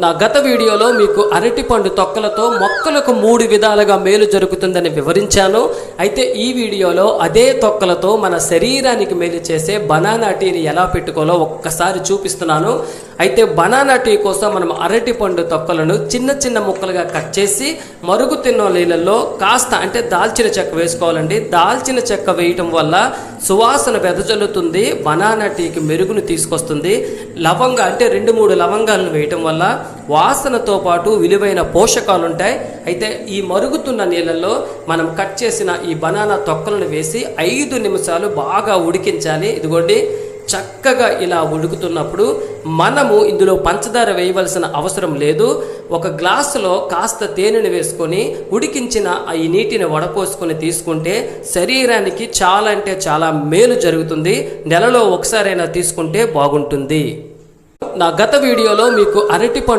నా గత వీడియోలో మీకు అరటిపండు తొక్కలతో మొక్కలకు 3 విధాలుగా మేలు జరుగుతుందని వివరించాను. అయితే ఈ వీడియోలో అదే తొక్కలతో మన శరీరానికి మేలు చేసే బనానా టీని ఎలా పెట్టుకోవాలో ఒక్కసారి చూపిస్తున్నాను. అయితే బనానా టీ కోసం మనం అరటిపండు తొక్కలను చిన్న చిన్న ముక్కలుగా కట్ చేసి మరుగుతున్న నీళ్ళల్లో కాస్త అంటే దాల్చిన చెక్క వేసుకోవాలండి. దాల్చిన చెక్క వేయటం వల్ల సువాసన వెదజల్లుతుంది, బనానా టీకి మెరుగును తీసుకొస్తుంది. లవంగా అంటే 2-3 లవంగాలను వేయటం వల్ల వాసనతో పాటు విలువైన పోషకాలు ఉంటాయి. అయితే ఈ మరుగుతున్న నీళ్ళల్లో మనం కట్ చేసిన ఈ బనానా తొక్కలను వేసి 5 నిమిషాలు బాగా ఉడికించాలి. ఇదిగోండి, చక్కగా ఇలా ఉడుకుతున్నప్పుడు మనము ఇందులో పంచదార వేయవలసిన అవసరం లేదు. ఒక గ్లాసులో కాస్త తేనెను వేసుకొని ఉడికించిన ఈ నీటిని వడపోసుకొని తీసుకుంటే శరీరానికి చాలా అంటే చాలా మేలు జరుగుతుంది. నెలలో ఒకసారైనా తీసుకుంటే బాగుంటుంది. నా గత వీడియోలో మీకు అరటిపండు